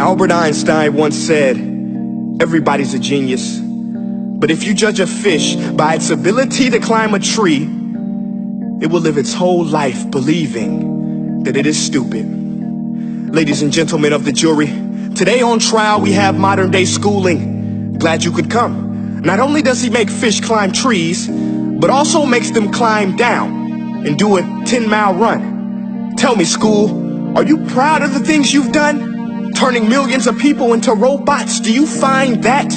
Albert Einstein once said, everybody's a genius. But if you judge a fish by its ability to climb a tree, it will live its whole life believing that it is stupid. Ladies and gentlemen of the jury, today on trial we have modern day schooling. Glad you could come. Not only does he make fish climb trees, but also makes them climb down and do a 10-mile run. Tell me, school, are you proud of the things you've done? Turning millions of people into robots, do you find that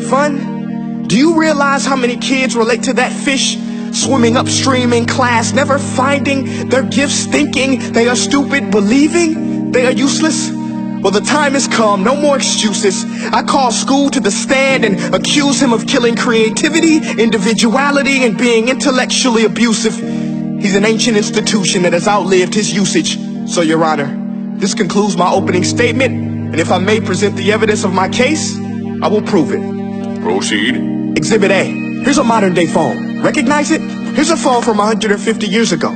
fun? Do you realize how many kids relate to that fish swimming upstream in class, never finding their gifts, thinking they are stupid, believing they are useless? Well, the time has come, no more excuses. I call school to the stand and accuse him of killing creativity, individuality, and being intellectually abusive. He's an ancient institution that has outlived his usage. So, Your Honor, this concludes my opening statement, and if I may present the evidence of my case, I will prove it. Proceed. Exhibit A. Here's a modern day phone. Recognize it? Here's a phone from 150 years ago.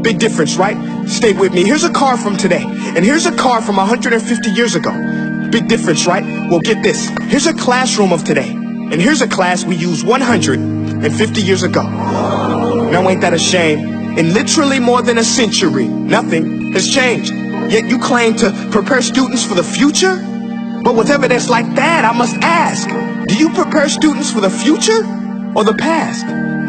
Big difference, right? Stay with me. Here's a car from today, and here's a car from 150 years ago. Big difference, right? Well, get this. Here's a classroom of today, and here's a class we used 150 years ago. Now, ain't that a shame? In literally more than a century, nothing has changed. Yet you claim to prepare students for the future? But with evidence like that, I must ask, do you prepare students for the future or the past?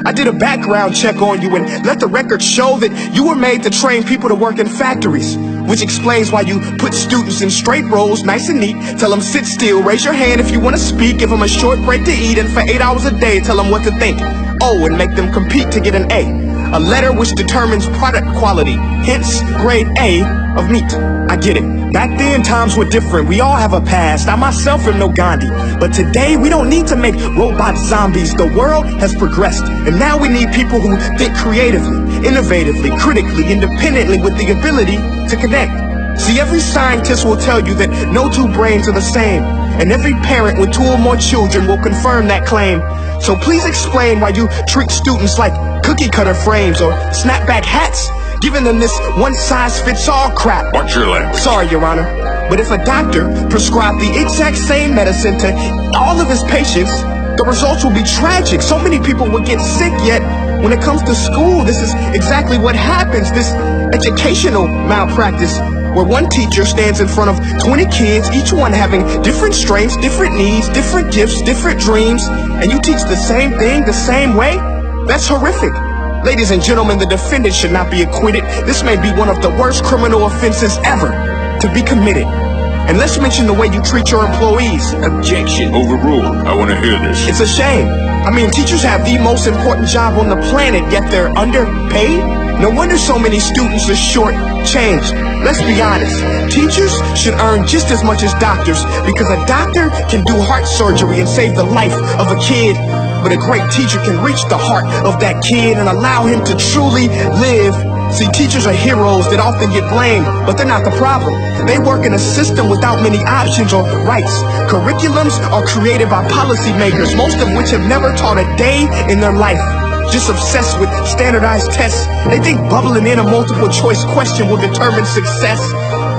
I did a background check on you and let the record show that you were made to train people to work in factories, which explains why you put students in straight rows, nice and neat, tell them sit still, raise your hand if you want to speak, give them a short break to eat, and for 8 hours a day, tell them what to think. Oh, and make them compete to get an A letter which determines product quality, hence grade A of meat. I get it. Back then, times were different. We all have a past. I myself am no Gandhi. But today, we don't need to make robot zombies. The world has progressed. And now we need people who think creatively, innovatively, critically, independently, with the ability to connect. See, every scientist will tell you that no two brains are the same. And every parent with 2 or more children will confirm that claim. So please explain why you treat students like cookie cutter frames or snapback hats, giving them this one-size-fits-all crap. Watch your language. Sorry, Your Honor, but if a doctor prescribed the exact same medicine to all of his patients, the results will be tragic. So many people will get sick, yet when it comes to school, this is exactly what happens. This educational malpractice, where one teacher stands in front of 20 kids, each one having different strengths, different needs, different gifts, different dreams, and you teach the same thing the same way? That's horrific. Ladies and gentlemen, the defendant should not be acquitted. This may be one of the worst criminal offenses ever to be committed. And let's mention the way you treat your employees. Objection. Overruled. I want to hear this. It's a shame. I mean, teachers have the most important job on the planet, yet they're underpaid? No wonder so many students are short-changed. Let's be honest. Teachers should earn just as much as doctors, because a doctor can do heart surgery and save the life of a kid. But a great teacher can reach the heart of that kid and allow him to truly live. See, teachers are heroes that often get blamed, but they're not the problem. They work in a system without many options or rights. Curriculums are created by policymakers, most of which have never taught a day in their life. Just obsessed with standardized tests. They think bubbling in a multiple choice question will determine success.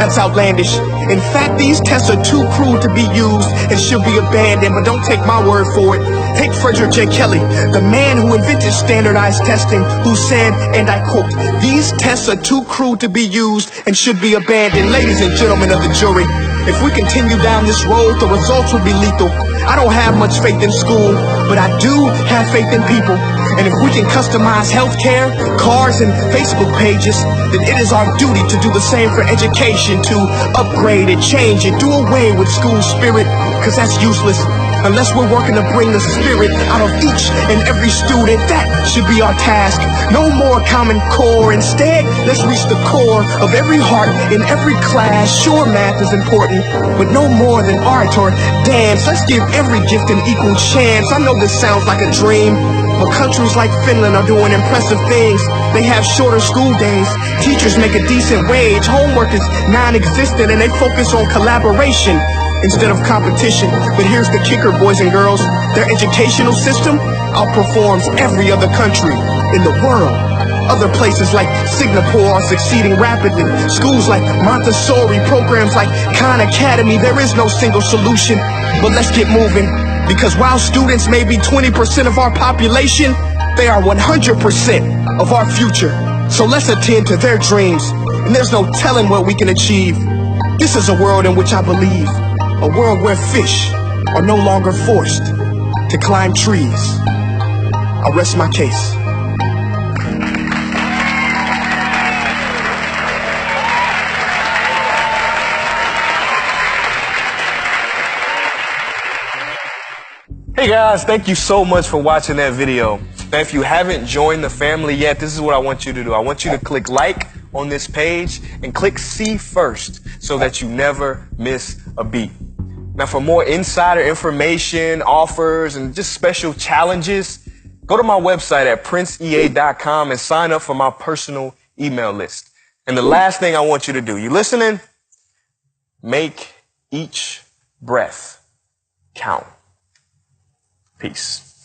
That's outlandish. In fact, these tests are too cruel to be used and should be abandoned, but don't take my word for it. Take Frederick J. Kelly, the man who invented standardized testing, who said, and I quote, "These tests are too cruel to be used and should be abandoned." Ladies and gentlemen of the jury, if we continue down this road, the results will be lethal. I don't have much faith in school, but I do have faith in people. And if we can customize healthcare, cars, and Facebook pages, then it is our duty to do the same for education, to upgrade and change and do away with school spirit, because that's useless. Unless we're working to bring the spirit out of each and every student, that should be our task. No more Common Core. Instead, let's reach the core of every heart in every class. Sure, math is important, but no more than art or dance. Let's give every gift an equal chance. I know this sounds like a dream, but countries like Finland are doing impressive things. They have shorter school days. Teachers make a decent wage. Homework is non-existent, and they focus on collaboration instead of competition. But here's the kicker, boys and girls. Their educational system outperforms every other country in the world. Other places like Singapore are succeeding rapidly. Schools like Montessori, programs like Khan Academy, there is no single solution. But let's get moving, because while students may be 20% of our population, they are 100% of our future. So let's attend to their dreams, and there's no telling what we can achieve. This is a world in which I believe, a world where fish are no longer forced to climb trees. I'll rest my case. Hey guys, thank you so much for watching that video. Now, if you haven't joined the family yet, this is what I want you to do. I want you to click like on this page and click see first so that you never miss a beat. Now, for more insider information, offers, and just special challenges, go to my website at princeea.com and sign up for my personal email list. And the last thing I want you to do, you listening? Make each breath count. Peace.